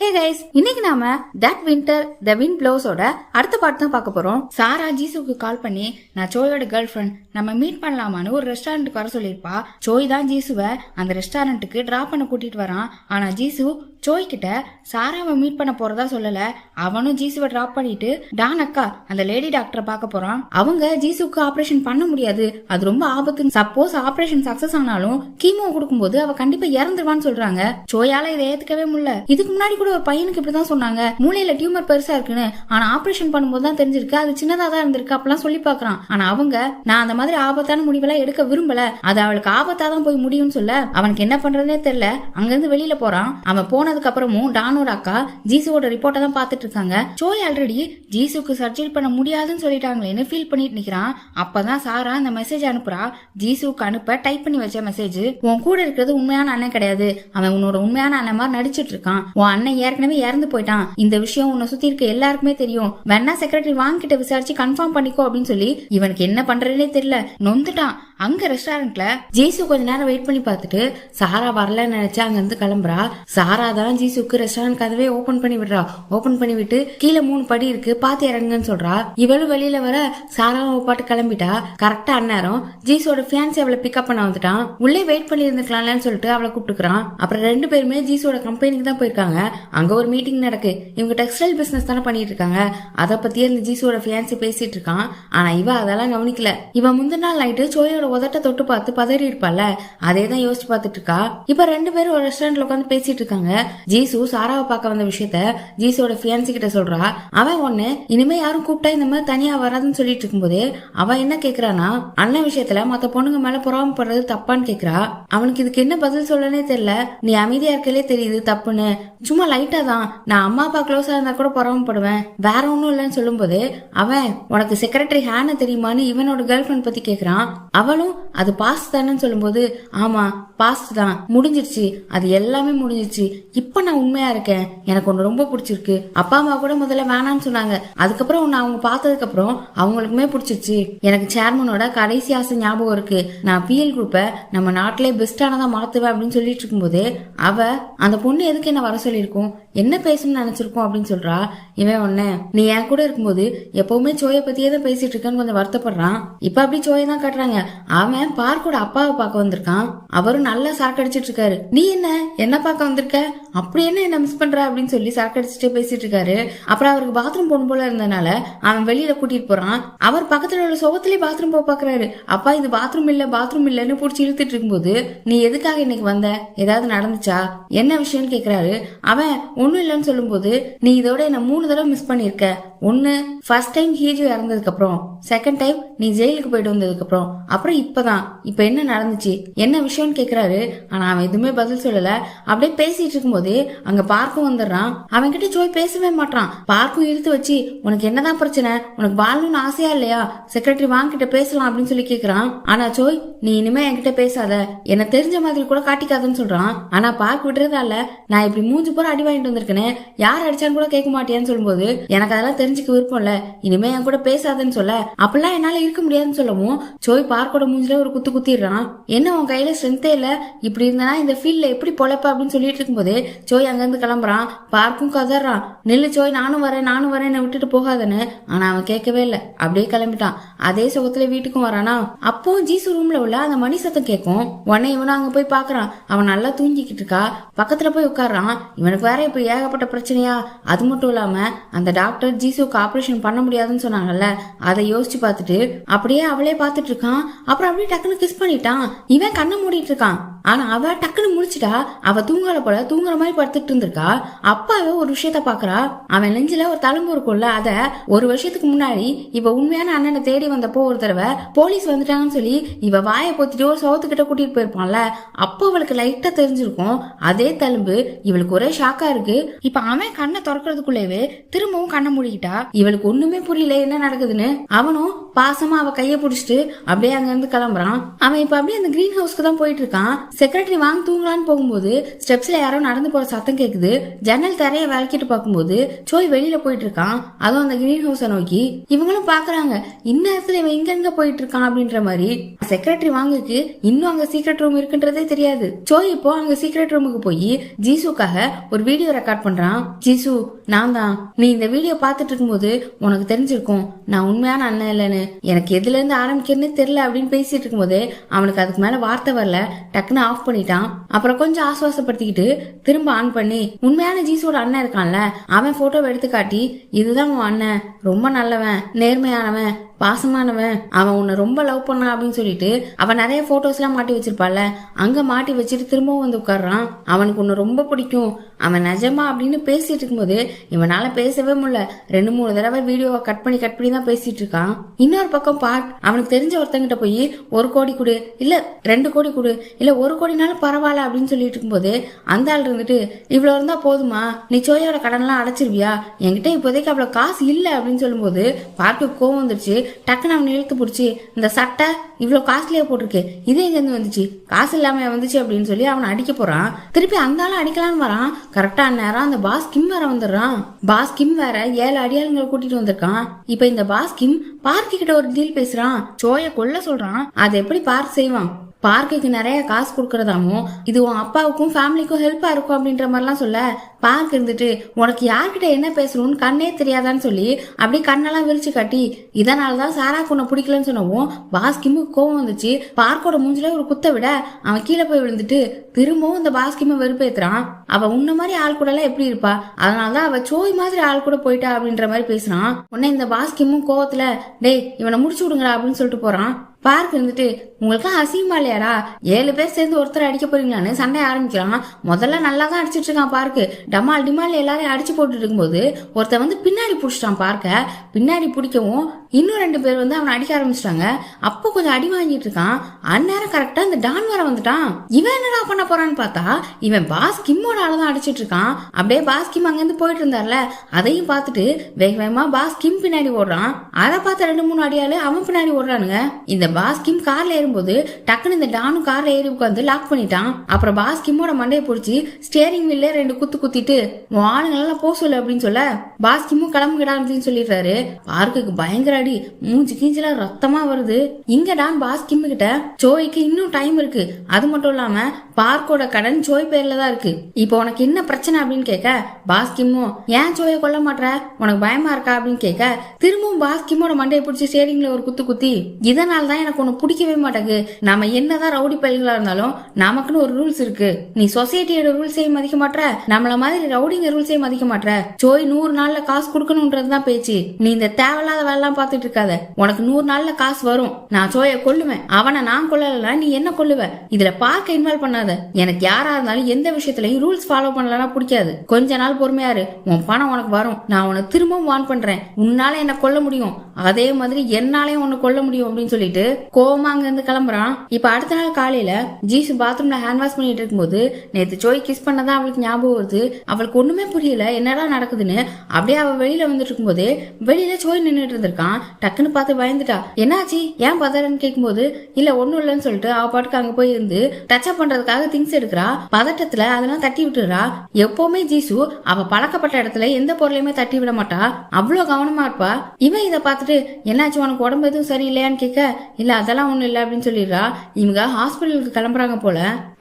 Hey guys, இன்னைக்கு நாம that winter the wind ப்ளோஸோட அடுத்த பாட்டு தான் பார்க்க போறோம். சாரா ஜீசுக்கு கால் பண்ணி நான் சோயோட கேர்ள் ஃப்ரெண்ட் நம்ம மீட் பண்ணலாமான்னு ஒரு ரெஸ்டாரண்ட்டுக்கு வர சொல்லியிருப்பா. சோய் தான் ஜீசுவை அந்த ரெஸ்டாரண்ட்டுக்கு டிராப் பண்ண கூட்டிட்டு வரான். ஆனா ஜீசு சோய் கிட்ட சாராவை மீட் பண்ண போறதா சொல்லல. அவனும் ஜீசுவை டிராப் பண்ணிட்டு டான் அக்கா அந்த லேடி டாக்டரை பார்க்க போறான். அவங்க ஜீசுக்கு ஆபரேஷன் பண்ண முடியாது, அது ரொம்ப ஆபத்து. சப்போஸ் ஆபரேஷன் சக்சஸ் ஆனாலும் கீமோ கொடுக்கும்போது அவ கண்டிப்பா இறந்துருவான்னு சொல்றாங்க. சோயால இதை ஏத்துக்கவே முடியல. இதுக்கு முன்னாடி கூட ஒரு பையனுக்கு இப்படிதான் சொன்னாங்க, மூளையில டியூமர் பெருசா இருக்குன்னு. ஆனா ஆபரேஷன் பண்ணும்போது தான் தெரிஞ்சிருக்கு அது சின்னதா தான் இருந்திருக்கு அப்பெல்லாம் சொல்லி பாக்குறான். ஆனா அவங்க நான் அந்த மாதிரி ஆபத்தான முடிவெல்லாம் எடுக்க விரும்பல, அது அவளுக்கு ஆபத்தா தான் போய் முடியும்னு சொல்ல அவனுக்கு என்ன பண்றதுனே தெரியல. அங்கிருந்து வெளியில போறான். அவன் போனதுக்கு அப்புறமும் டானோட அக்கா ஜீசுவோட ரிப்போர்ட்டை தான் பாத்துட்டு இருக்காங்க. சோய் ஆல்ரெடி ஜீசுக்கு சர்ஜரி பண்ண முடியாதுன்னு சொல்லிட்டாங்களேன்னு ஃபீல் பண்ணிட்டு நிக்கிறான். அப்பதான் சாரா இந்த மெசேஜ் அனுப்புறா. ஜீசுக்கு அனுப்ப டைப் பண்ணி வச்ச மெசேஜ், உன் கூட இருக்கிறது உண்மையான அண்ணன் கிடையாது, அவன் உன்னோட உண்மையான அண்ணன் மாதிரி நடிச்சிட்டு இருக்கான். உன் அண்ணன் ஏற்கனவே இறந்து போயிட்டான், இந்த விஷயம் உன்னை சுத்தி இருக்க எல்லாருக்குமே தெரியும், வேணா செக்ரட்டரி வாங்க கிட்ட விசாரிச்சு கன்ஃபார்ம் பண்ணிக்கோ அப்படின்னு சொல்லி இவனுக்கு என்ன பண்றதுனே தெரியல, நொந்துட்டான். அங்க ரெஸ்டாரண்ட்ல ஜீசு கொஞ்ச நேரம் வெயிட் பண்ணி பார்த்துட்டு சாரா வரலன்னு நினைச்சு அங்க இருந்து கிளம்புறா. சாரா தான் ஜீசுக்கு ரெஸ்டாரண்ட் கதவே ஓபன் பண்ணி விடுறா. ஓபன் பண்ணி விட்டு கீழே 3 படி இருக்கு பாத்து இறங்குன்னு சொல்றா. இவளும் வெளியில வர சாராவை பாட்டு கிளம்பிட்டா. கரெக்டா அந்நேரம் ஜீசோட ஃபியான்சி அவளை பிக்கப் பண்ண வந்துட்டான். உள்ளே வெயிட் பண்ணி இருந்துக்கலாம்னு சொல்லிட்டு அவளை கூப்பிட்டுக்கிறான். அப்புறம் 2 பேருமே ஜீசோட கம்பெனிக்கு தான் போயிருக்காங்க. அங்க ஒரு மீட்டிங் நடக்கு. இவங்க டெக்ஸ்டைல் பிசினஸ் தானே பண்ணிட்டு இருக்காங்க. அதை பத்தி அந்த ஜீசோட ஃபியான்சி பேசிட்டு இருக்கான். ஆனா இவ அதெல்லாம் கவனிக்கல. இவ முந்தின நாள் நைட்டு சோயோட உதட்ட தொட்டு பார்த்து பதறி இருப்பால, அதே தான் யோசிச்சு பார்த்துட்டு இருக்கா. இப்ப 2 பேரும் ஒரு ரெஸ்டாரண்ட்ல உட்காந்து பேசிட்டு இருக்காங்க. ஜீசு சாராவை பார்க்க வந்த விஷயத்த ஜீசோட ஃபியான்சி கிட்ட சொல்றா. அவன் ஒண்ணு இனிமே யாரும் கூப்பிட்டா இந்த மாதிரி தனியா வராதுன்னு சொல்லிட்டு இருக்கும்போது அவன் என்ன கேக்குறானா, அண்ணன் விஷயத்துல மத்த பொண்ணுங்க மேல பொறாமப்படுறது தப்பான்னு கேக்குறா. அவனுக்கு இதுக்கு என்ன பதில் சொல்லனே தெரியல. நீ அமைதியா இருக்கலே தெரியுது தப்புன்னு, சும்மா லைட்டா தான், நான் அம்மா அப்பா க்ளோஸா இருந்தா கூட பொறாமப்படுவேன், வேற ஒன்னும் இல்லைன்னு சொல்லும் போது அவன் உனக்கு செக்ரட்டரி ஹேன தெரியுமான்னு இவனோட கேர்ள் ஃபிரெண்ட் பத்தி கேக்குறான். அவளும் அது பாஸ்ட் தானு சொல்லும் போது ஆமா பாஸ்ட் தான், முடிஞ்சிருச்சு, அது எல்லாமே முடிஞ்சிருச்சு, இப்ப நான் உண்மையா இருக்கேன், எனக்கு ஒன்னு ரொம்ப பிடிச்சிருக்கு, அப்பா அம்மா கூட முதல்ல வேணான்னு சொன்னாங்க, அதுக்கப்புறம் உன்னை அவங்க பார்த்ததுக்கு அப்புறம் அவங்களுக்குமே பிடிச்சிருச்சு, எனக்கு சேர்மனோட கடைசி ஆசை ஞாபகம் இருக்கு, நான் பிஎல் குரூப்பை நம்ம நாட்டிலே பெஸ்டானதான் மாத்துவேன் அப்படின்னு சொல்லிட்டு இருக்கும்போது அவ அந்த பொண்ணு எதுக்கு என்ன வர சொல்லியிருக்கோம், என்ன பேசணும்னு நினைச்சிருக்கோம் அப்படின்னு சொல்றா. இவன் ஒண்ணு நீ என் கூட இருக்கும்போது எப்பவுமே சோயை பத்தியே தான் பேசிட்டு இருக்கேன்னு கொஞ்சம் வருத்தப்படுறான். இப்ப அப்படி சோயை தான் காட்டுறாங்க. அவன் பார்க்கோட அப்பாவை பார்க்க வந்திருக்கான். அவரும் நல்லா சாக்கடிச்சிட்டு இருக்காரு. நீ என்ன பார்க்க வந்திருக்க, அப்படி என்ன மிஸ் பண்ற அப்படின்னு சொல்லி சாக்கடிச்சுட்டே பேசிட்டு இருக்காரு. அப்புறம் அவருக்கு பாத்ரூம் போன போல இருந்தனால அவன் வெளியில கூட்டிட்டு போறான். அவர் பக்கத்துல உள்ள சோகத்திலேயே பாத்ரூம் போக பாக்குறாரு. அப்பா இது பாத்ரூம் இல்லன்னு புடிச்சு இழுத்துட்டு இருக்கும்போது நீ எதுக்காக இன்னைக்கு வந்த, ஏதாவது நடந்துச்சா, என்ன விஷயம்னு கேக்குறாரு. அவன் ஒண்ணும் இல்லைன்னு சொல்லும் போது நீ இதோட என்ன 3 தடவை மிஸ் பண்ணிருக்க, ஒன்னு ஃபர்ஸ்ட் டைம் ஹீஜு இறந்ததுக்கு அப்புறம், செகண்ட் டைம் நீ ஜெயிலுக்கு போயிட்டு வந்ததுக்கு அப்புறம், அப்புறம் இப்ப என்ன நடந்துச்சு, என்ன விஷயம்னு கேக்குறாரு. ஆனா அவன் எதுவுமே பதில் சொல்லல. அப்படியே பேசிட்டு இருக்கும்போது அங்க பார்க்கும் வந்துடுறான். அவன் கிட்ட சோய் பேசவே மாட்டான். பார்க்கும் இழுத்து வச்சு உனக்கு என்னதான் பிரச்சனை, உனக்கு வாழணும்னு ஆசையா இல்லையா, செக்ரட்டரி வாங்க கிட்ட பேசலாம் அப்படின்னு சொல்லி கேக்குறான். ஆனா சோய் நீ இனிமே என்கிட்ட பேசாத, என்ன தெரிஞ்ச மாதிரி கூட காட்டிக்காதுன்னு சொல்றான். ஆனா பார்க்க விடுறதால நான் இப்படி மூஞ்சி போற அடி வாங்கிட்டு வந்திருக்கேன், யார் அடிச்சான்னு கூட கேட்க மாட்டியான்னு சொல்லும்போது எனக்கு அதெல்லாம் தெரிஞ்சுக்க விருப்பம் இல்ல, இனிமே என் கூட பேசாதுன்னு சொல்ல அப்பெல்லாம் என்னால இருக்க முடியாதுன்னு சொல்லவும் சோய் பார்க்கோட மூஞ்சில ஒரு குத்து குத்திடுறான். என்ன உன் கையில ஸ்ட்ரென்த்தே இல்ல, இப்படி இருந்தா இந்த ஃபீல்ட்ல எப்படி பொழைப்ப அப்படின்னு சொல்லிட்டு இருக்கும்போது சோய் அங்க இருந்து கிளம்புறான். பார்க்கும் கதறான், நில்லு சோய் நானும் வரேன் விட்டுட்டு போகாதன்னு. ஆனா அவன் கேட்கவே இல்ல, அப்படியே கிளம்பிட்டான். அதே சுகத்துல வீட்டுக்கும் வரானா. அப்போ ஜீசு ரூம்ல உள்ள அந்த மணி சத்தம் கேட்கும். உடனே இவனும் அங்க போய் பாக்குறான். அவன் நல்லா தூங்கிக்கிட்டு இருக்கா. பக்கத்துல போய் உட்கார்றான். இவனுக்கு வேற இப்ப ஏகப்பட்ட பிரச்சனையா. அது மட்டும் இல்லாம அந்த டாக்டர் ஜீசுக்கு ஆபரேஷன் பண்ண முடியாதுன்னு சொன்னாங்கல்ல, அதை யோசிச்சு பார்த்துட்டு அப்படியே அவளே பாத்துட்டு இருக்கான். அப்புறம் அப்படியே டக்குன்னு கிஸ் பண்ணிட்டான். இவன் கண்ணை மூடிட்டு இருக்கான். ஆனா அவ டக்குன்னு முடிச்சுட்டா. அவ தூங்கல போல தூங்குற மாதிரி படுத்துட்டு இருந்திருக்கா. அப்பாவே ஒரு விஷயத்த பாக்குறா. அவன் நெஞ்சில ஒரு தழும்பு இருக்கும்ல, அத 1 வருஷத்துக்கு முன்னாடி இவ உண்மையான அண்ணனை தேடி வந்தப்போ ஒரு தடவை போலீஸ் வந்துட்டாங்கன்னு சொல்லி இவ வாயை பொத்திட்டு ஒரு சோத்துக்கிட்ட கூட்டிட்டு போயிருப்பான்ல, அப்போ அவளுக்கு லைட்டா தெரிஞ்சிருக்கும். அதே தழும்பு இவளுக்கு ஒரே ஷாக்கா இருக்கு. இப்ப அவன் கண்ணை திறக்கிறதுக்குள்ளேயே திரும்பவும் கண்ணை மூடிக்கிட்டா. இவளுக்கு ஒண்ணுமே புரியல என்ன நடக்குதுன்னு. அவனும் பாசமா அவ கைய புடிச்சிட்டு அப்படியே அங்க இருந்து கிளம்புறான். அவன் இப்ப அப்படியே அந்த கிரீன் ஹவுஸ்க்கு தான் போயிட்டு இருக்கான். செக்ரட்டரி வாங்க தூங்கலான்னு போகும்போது ஸ்டெப்ஸ்ல யாரோ நடந்து போற சத்தம் கேக்குது. ஜன்னல் தரைய விளக்கிட்டு பார்க்கும்போது சோய் வெளியில போயிட்டு இருக்கான், அதுவும் அந்த கிரீன் ஹவுஸ நோக்கி. இவங்களும் பாக்குறாங்க, இந்நேரத்துல இவன் எங்க போயிட்டு இருக்கான் அப்படின்ற மாதிரி. செக்ரட்டரி வாங்குக்கு இன்னும் அங்க சீக்ரெட் ரூம் இருக்குன்றதே தெரியாது. சோய் இப்போ அங்க சீக்ரெட் ரூமுக்கு போய் ஜீசுக்காக ஒரு வீடியோ ரெக்கார்ட் பண்றான். ஜீசு, நான் தான். நீ இந்த வீடியோ பாத்துட்டு இருக்கும்போது உனக்கு தெரிஞ்சிருக்கும் நான் உண்மையான அண்ணன் இல்லைன்னு. எனக்கு எதுல இருந்து ஆரம்பிக்கிறதுன்னு தெரியல அப்படின்னு பேசிட்டு இருக்கும்போதே அவனுக்கு அதுக்கு மேல வார்த்தை வரல. டக்குன்னு ஆஃப் பண்ணிட்டான். அப்புறம் கொஞ்சம் ஆசுவாசப்படுத்திக்கிட்டு திரும்ப ஆன் பண்ணி உண்மையான ஜீசுவோட அண்ணன் இருக்கான்ல, அவன் போட்டோவை எடுத்து காட்டி, இதுதான் உன் அண்ணன், ரொம்ப நல்லவன், நேர்மையானவன், பாசமானவன், அவன் உன்னை ரொம்ப லவ் பண்ணான் அப்படின்னு சொல்லிட்டு அவன் நிறைய போட்டோஸ் எல்லாம் மாட்டி வச்சிருப்பால, அங்க மாட்டி வச்சுட்டு திரும்பவும் வந்து உட்கார்றான். அவனுக்கு உன்னை ரொம்ப பிடிக்கும், அவன் நிஜமா அப்படின்னு பேசிட்டு இருக்கும்போது இவனால பேசவே முடியல. 2-3 தடவை வீடியோவை கட் பண்ணி தான் பேசிட்டு இருக்கான். இன்னொரு பக்கம் அவனுக்கு தெரிஞ்ச ஒருத்தங்கிட்ட போய் 1 கோடி கொடு, இல்ல 2 கோடி கொடு, இல்ல 1 கோடினாலும் பரவாயில்ல அப்படின்னு சொல்லிட்டு இருக்கும்போது அந்த ஆள் இருந்துட்டு, இவ்வளவு இருந்தா போதுமா, நீ சோயோட கடன் எல்லாம் அடைச்சிருவியா, என்கிட்ட இப்போதைக்கு அவ்வளவு காசு இல்ல அப்படின்னு சொல்லும் போது பார்க்கு கோவம் வந்துருச்சு. டக்குன்னு அவன் இழுத்து பிடிச்சி, இந்த சட்டை இவ்வளவு காஸ்ட்லியா போட்டிருக்கு, இது எங்க இருந்து வந்துச்சு, காசு இல்லாம வந்துச்சு அப்படின்னு சொல்லி அவனை அடிக்க போறான். திருப்பி அந்த ஆளும் அடிக்கலான்னு வரான். கரெக்டா நேரம் அந்த பாஸ் கிம் வேற வந்துடுறான். பாஸ் கிம் வேற 7 அடியாளுங்களை கூட்டிட்டு வந்திருக்கான். இப்ப இந்த பாஸ் கிம் பார்க்கு கிட்ட ஒரு டீல் பேசுறான். சோய கொல்ல சொல்றான். அதை எப்படி பார்க் செய்வான்? பார்க்குக்கு நிறைய காசு கொடுக்கறதாமோ, இது உன் அப்பாவுக்கும் ஃபேமிலிக்கும் ஹெல்ப்பா இருக்கும் அப்படின்ற மாதிரிலாம் சொல்ல, பார்க் இருந்துட்டு உனக்கு யார்கிட்ட என்ன பேசணும்னு கண்ணே தெரியாதான்னு சொல்லி அப்படி கண்ணெல்லாம் விரிச்சு காட்டி, இதனாலதான் சாராக்கு உன்னை பிடிக்கலன்னு சொன்னவும் பாஸ்கிமுக்கு கோவம் வந்துச்சு. பார்க்கோட மூஞ்சில ஒரு குத்த விட அவன் கீழே போய் விழுந்துட்டு திரும்பவும் இந்த பாஸ்கிம வெறுப்பேத்துறான். அவ உன்ன மாதிரி ஆள் கூட எல்லாம் எப்படி இருப்பா, அதனாலதான் அவ சோய் மாதிரி ஆள் கூட போயிட்டா அப்படின்ற மாதிரி பேசுறான். உடனே இந்த பாஸ்கிமும் கோவத்துல, டேய் இவனை முடிச்சு விடுங்கடா அப்படின்னு சொல்லிட்டு போறான். பார்க் இருந்துட்டு, உங்களுக்கு அசிங்கமா இல்லையாடா, 7 பேர் சேர்ந்து ஒருத்தர் அடிக்க போறீங்களான்னு சண்டை ஆரம்பிக்கிறான். முதல்ல நல்லா தான் அடிச்சிட்டு இருக்கான் பார்க்கு. டமால் டிமால் எல்லாரையும் அடிச்சு போட்டு இருக்கும்போது ஒருத்தன் வந்து பின்னாடி புடிச்சிட்டான் பார்க்க. பின்னாடி பிடிக்கவும் இன்னும் 2 பேர் வந்து அவனை அடிக்க ஆரம்பிச்சிட்டாங்க. அப்போ கொஞ்சம் அடி வாங்கிட்டு இருக்கான். அந்நேரம் கரெக்டா இந்த டான் வர வந்துட்டான். இவன் என்னடா பண்ண போறான்னு பார்த்தா இவன் பாஸ் கிம்மோட ஆளதான் அடிச்சிட்டு இருக்கான். அப்படியே பாஸ் கிம் அங்கிருந்து போயிட்டு இருந்தார்ல, அதையும் பார்த்துட்டு வேக வேகமா பாஸ் கிம் பின்னாடி ஓடுறான். அதை பார்த்த 2-3 அடியாளு அவன் பின்னாடி ஓடுறானுங்க. இந்த பாஸ் கிம் கார்ல ஏறும்போது டக்குன்னு இந்த டானும் கார்ல ஏறி உட்காந்து லாக் பண்ணிட்டான். அப்புறம் பாஸ் கிம்மோட மண்டையை பிடிச்சி ஸ்டியரிங் வீல்ல 2 குத்து குத்திட்டு உன் ஆளுங்களெல்லாம் போ சொல்லு அப்படின்னு சொல்ல, பாஸ் கிம்மும் கிளம்புங்கடா அப்படின்னு சொல்லிடுறாரு. பார்க்குக்கு பயங்கர அடி, மூஞ்சி கீஞ்சில ரத்தமா வருது. இங்க டான் பாஸ் கிம்மு கிட்ட, சோய்க்கு இன்னும் டைம் இருக்கு, அது மட்டும் இல்லாம பார்க்கோட கடன் சோய் பேர்ல தான் இருக்கு, இப்போ உனக்கு என்ன பிரச்சனை அப்படின்னு கேட்க, பாஸ் கிம்மும் ஏன் சோயை கொல்ல மாட்ற, உனக்கு பயமா இருக்கா அப்படின்னு கேட்க, திரும்பவும் பாஸ் கிம்மோட மண்டையை பிடிச்சி ஸ்டியரிங்ல ஒரு குத்து குத்தி, இதனாலதான் எனக்கு ஒண்ணு பிடிக்கவே மாட்டேங்குது, நாம என்னதான் ரவுடி பயில்களா இருந்தாலும் நமக்குன்னு ஒரு ரூல்ஸ் இருக்கு, நீ சொசைட்டியோட ரூல்ஸையும் மதிக்க மாட்ற, நம்மள மாதிரி ரவுடிங்க ரூல்ஸையும் மதிக்க மாட்ற, சோய் 100 நாள்ல காசு கொடுக்கணும்ன்றதுதான் பேச்சு, நீ இந்த தேவையில்லாத வேலை பார்த்துட்டு இருக்காத, உனக்கு 100 நாள்ல காசு வரும், நான் சோயை கொல்லுவேன், அவனை நான் கொல்லல நீ என்ன கொல்லுவ, இதுல பார்க்க இன்வால்வ் பண்ணாத, எனக்கு யாரா இருந்தாலும் எந்த விஷயத்திலையும் ரூல்ஸ் ஃபாலோ பண்ணலன்னா பிடிக்காது, கொஞ்ச நாள் பொறுமையாரு, உன் பணம் உனக்கு வரும், நான் உன்னை திரும்பவும் வார்ன் பண்றேன், உன்னால என்ன கொல்ல முடியும், அதே மாதிரி என்னாலையும் உன்னை கொல்ல முடியும் அப்படின்னு சொல்லிட்டு கோவமா அங்க இருந்து கிளம்புறான். இப்ப அடுத்த நாள் காலையில ஜீசு பாத்ரூம்ல ஹேண்ட் வாஷ் பண்ணிட்டு இருக்கும்போது நேத்து சோய் கிஸ் பண்ணதான் அவளுக்கு ஞாபகம் வருது. அவளுக்கு ஒண்ணுமே புரியல என்னடா நடக்குதுன்னு. அப்படியே அவ வெளியில வந்துட்டு இருக்கும்போது வெளியில சோய் நின்றுட்டு இருந்திருக்கான். டக்குன்னு பார்த்து பயந்துட்டா. என்னாச்சு ஏன் பதறன்னு கேட்கும்போது இல்ல ஒண்ணும் இல்லைன்னு சொல்லிட்டு அவ பாட்டுக்கு அங்க போய் இருந்து டச் அப் பண்றதுக்காக திங்ஸ் எடுக்கிறா. பதட்டத்துல அதெல்லாம் தட்டி விட்டுறா. எப்பவுமே ஜீசு அவ பழக்கப்பட்ட இடத்துல எந்த பொருளையுமே தட்டி விட மாட்டா, அவ்வளவு கவனமா இருப்பா. இவன் இதை பார்த்துட்டு என்னாச்சு உனக்கு உடம்பு எதுவும் சரியில்லையான்னு கேட்க, இல்ல அதெல்லாம் ஒண்ணும் இல்ல அப்படின்னு சொல்லிடுறா. இவங்க ஹாஸ்பிட்டலுக்கு கிளம்புறாங்க போல.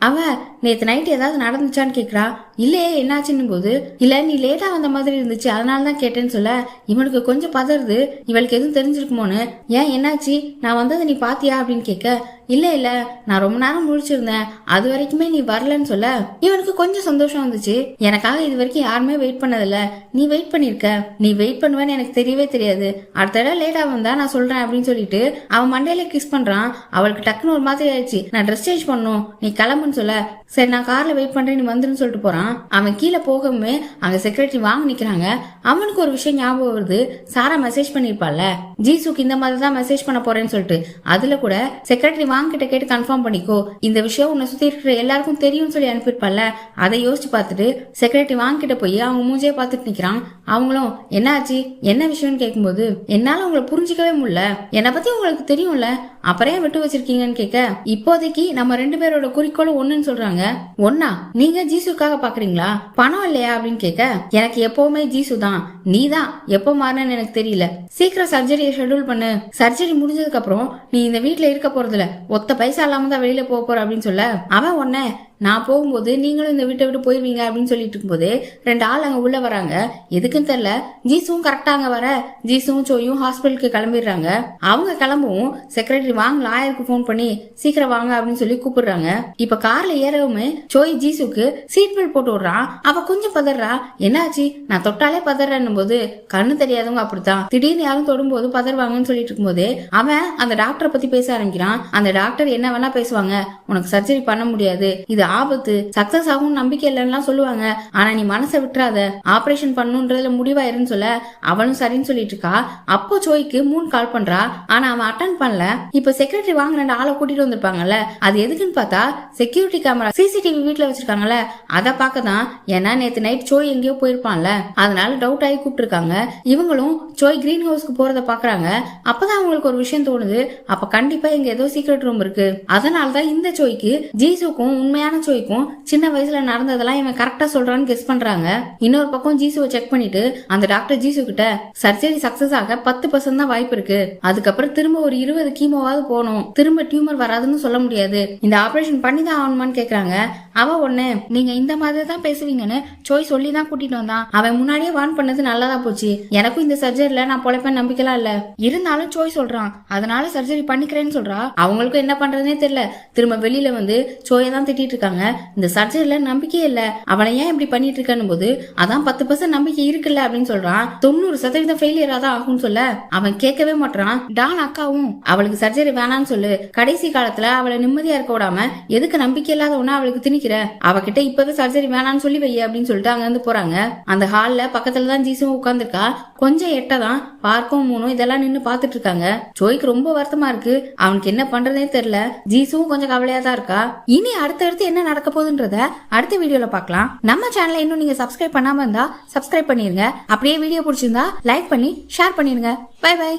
அவ நேத்து நைட் ஏதாவது நடந்துச்சான்னு கேக்குறா. இல்லையே என்னாச்சுன்னு போது இல்ல நீ லேட்டா வந்த மாதிரி இருந்துச்சு அதனாலதான் கேட்டேன்னு சொல்ல, இவனுக்கு கொஞ்சம் பதறுது, இவளுக்கு எதுவும் தெரிஞ்சிருக்குமோன்னு. ஏன் என்னாச்சு, நான் வந்ததை நீ பாத்தியா அப்படின்னு கேட்க, இல்ல இல்ல நான் ரொம்ப நேரம் முழிச்சிருந்தேன், அது வரைக்குமே நீ வரலன்னு சொல்ல இவனுக்கு கொஞ்சம் சந்தோஷம் வந்துச்சு. எனக்காக இது வரைக்கும் யாருமே வெயிட் பண்ணதில்ல, நீ வெயிட் பண்ணிருக்க, நீ வெயிட் பண்ணுவேன்னு எனக்கு தெரியவே தெரியாது, அடுத்த தடவை லேட்டா வந்தா நான் சொல்றேன் அப்படின்னு சொல்லிட்டு அவன் மண்டையில கிஸ் பண்றான். அவளுக்கு டக்குன்னு ஒரு மாதிரி ஆயிடுச்சு. நான் ட்ரெஸ் சேஞ்ச் பண்ணும் நீ கிளம்புன்னு சொல்ல, சரி நான் கார்ல வெயிட் பண்றேன் நீ வந்துன்னு சொல்லிட்டு போறான். அவன் கீழே போகவுமே அங்க செக்ரட்டரி வாங்க நிக்கிறாங்க. அவனுக்கு ஒரு விஷயம் ஞாபகம் வருது. சாரா மெசேஜ் பண்ணிருப்பாள்ல ஜீசுக்கு இந்த மாதிரி தான் மெசேஜ் பண்ண போறேன்னு சொல்லிட்டு, அதுல கூட செக்ரட்டரி வாங்க கிட்ட கேட்டு கன்ஃபார்ம் பண்ணிக்கோ, இந்த விஷயம் உன்னை சுத்தி இருக்கிற எல்லாருக்கும் தெரியும்னு சொல்லி அனுப்பியிருப்பல்ல. அதை யோசிச்சு பார்த்துட்டு செக்ரட்டரி வாங்க கிட்ட போய் அவங்க மூஞ்சியே பார்த்துட்டு நிக்கிறான். அவங்களும் என்னாச்சு என்ன விஷயம்னு கேட்கும்போது, என்னால உங்களை புரிஞ்சிக்கவே முடியல, என்னை பத்தி உங்களுக்கு தெரியும்ல, அப்புறம் விட்டு வச்சிருக்கீங்கன்னு கேட்க, இப்போதைக்கு நம்ம 2 பேரோட குறிக்கோளும் ஒண்ணுன்னு சொல்றாங்க. ஒன்னா நீங்க ஜீசுக்காக பாக்குறீங்களா, பணம் இல்லையா அப்படின்னு கேட்க, எனக்கு எப்பவுமே ஜீசு தான், நீ தான் எப்போ மாறினு எனக்கு தெரியல, சீக்கிரம் சர்ஜரியை ஷெட்யூல் பண்ணு, சர்ஜரி முடிஞ்சதுக்கு அப்புறம் நீ இந்த வீட்டுல இருக்க போறதுல ஒத்த பைசா இல்லாம தான் வெளியில போற அப்படின்னு சொல்ல, அவன் உடனே நான் போகும்போது நீங்களும் இந்த வீட்டை விட்டு போயிருவீங்க அப்படின்னு சொல்லிட்டு இருக்கும்போது 2 ஆள் அங்க உள்ள வராங்க. எதுக்குன்னு தெரியல, ஜீசுவும் கரெக்டா அங்க வர ஜீசுவும் சோயும் ஹாஸ்பிட்டலுக்கு கிளம்பிடுறாங்க. அவங்க கிளம்பவும் செக்ரட்டரி வாங்க லாயருக்கு போன் பண்ணி சீக்கிரம் வாங்க அப்படின்னு சொல்லி கூப்பிடுறாங்க. இப்ப கார்ல ஏறவுமே சோய் ஜீசுக்கு சீட் பெல்ட் போட்டு விடுறான். அவ கொஞ்சம் பதறா, என்னாச்சு நான் தொட்டாலே பதறன்னும் போது, கண்ணு தெரியாதவங்க அப்படித்தான் திடீர்னு யாரும் தொடும்போது பதறுவாங்கன்னு சொல்லிட்டு இருக்கும்போது அவன் அந்த டாக்டரை பத்தி பேச ஆரம்பிக்கிறான். அந்த டாக்டர் என்ன வேணா பேசுவாங்க, உனக்கு சர்ஜரி பண்ண முடியாது, இது ஆபத்து, சக்சஸ் ஆகும் நம்பிக்கை இல்லைன்னா சொல்லுவாங்க, ஆனா நீ மனசை விட்டுறாத, ஆபரேஷன் பண்ணுன்றதுல முடிவாயிருன்னு சொல்ல அவனும் சரின்னு சொல்லிட்டு இருக்கா. அப்போ சோய்க்கு 3 கால் பண்றா, ஆனா அவன் அட்டன் பண்ணல. இப்ப செக்ரட்டரி வாங்க 2 ஆளை கூட்டிட்டு வந்திருப்பாங்கல்ல, அது எதுக்குன்னு பார்த்தா செக்யூரிட்டி கேமரா சிசிடிவி வீட்டுல வச்சிருக்காங்கல்ல, அதை பார்க்கதான். ஏன்னா நேத்து நைட் சோய் எங்கேயோ போயிருப்பான்ல, அதனால டவுட் ஆகி கூப்பிட்டுருக்காங்க. இவங்களும் சோய் கிரீன் ஹவுஸ்க்கு போறத பாக்குறாங்க. அப்பதான் அவங்களுக்கு ஒரு விஷயம் தோணுது, அப்ப கண்டிப்பா இங்க ஏதோ சீக்ரெட் ரூம் இருக்கு. அதனாலதான் இந்த சோய்க்கு ஜீசுக்கும் உண்மையான சோய்க்கும் சின்ன வயசுல நடந்ததெல்லாம் இவன் கரெக்டா சொல்றான்னு கெஸ் பண்றாங்க. இன்னொரு பக்கம் ஜீசுவை செக் பண்ணிட்டு அந்த டாக்டர் ஜீசு கிட்ட சர்ஜரி சக்சஸ் ஆக 10% தான் வாய்ப்பு இருக்கு, அதுக்கப்புறம் திரும்ப ஒரு 20 கீமோவாவது போகணும், திரும்ப டியூமர் வராதுன்னு சொல்ல முடியாது, இந்த ஆபரேஷன் பண்ணி தான் ஆகணுமான்னு கேக்குறாங்க. அவ ஒண்ணு நீங்க இந்த மாதிரி தான் பேசுவீங்கன்னு சோய் சொல்லி தான் கூட்டிட்டு வந்தான், அவன் முன்னாடியே வார்ன் பண்ணது நல்லதா போச்சு, எனக்கும் இந்த சர்ஜரியில நான் பொழைப்பேன் நம்பிக்கைலாம் இல்ல, இருந்தாலும் சோய் சொல்றான் அதனால சர்ஜரி பண்ணிக்கிறேன்னு சொல்றா. அவங்களுக்கும் என்ன பண்றதுனே தெரியல, திரும்ப வெளியில வந்து சோயை தான் திட்டிட்டு இருக்காங்க. இந்த சர்ஜரியில நம்பிக்கையே இல்ல, அவளை ஏன் இப்படி பண்ணிட்டு இருக்கன்னு போது, அதான் 10% நம்பிக்கை இருக்குல்ல அப்படின்னு சொல்றான். 90% ஃபெயிலியரா தான் ஆகும்னு சொல்ல அவன் கேட்கவே மாட்டான். டான் அக்காவும் அவளுக்கு சர்ஜரி வேணான்னு சொல்லு, கடைசி காலத்துல அவளை நிம்மதியா இருக்க விடாம எதுக்கு நம்பிக்கை இல்லாத ஒண்ணா அவளுக்கு திணிக்கிற, அவகிட்ட இப்பவே சர்ஜரி வேணான்னு சொல்லி வை அப்படின்னு சொல்லிட்டு அங்க இருந்து போறாங்க. அந்த ஹால்ல பக்கத்துல தான் ஜீசுவும் உட்கார்ந்துருக்கா. கொஞ்சம் எட்டதான் பார்க்கவும் மூணும் இதெல்லாம் நின்னு பாத்துட்டு இருக்காங்க. ஜோய்க்கு ரொம்ப வருத்தமா இருக்கு, அவனுக்கு என்ன பண்றதே தெரியல. ஜீசுவும் கொஞ்சம் கவலையா தான் இருக்கா. இனி அடுத்தடுத்து என்ன நடக்க போகுதுன்றத அடுத்த வீடியோல பார்க்கலாம். நம்ம சேனலை இன்னும் நீங்க சப்ஸ்கிரைப் பண்ணாம இருந்தா சப்ஸ்கிரைப் பண்ணிருங்க. அப்படியே வீடியோ பிடிச்சிருந்தா லைக் பண்ணி ஷேர் பண்ணிருங்க. Bye by.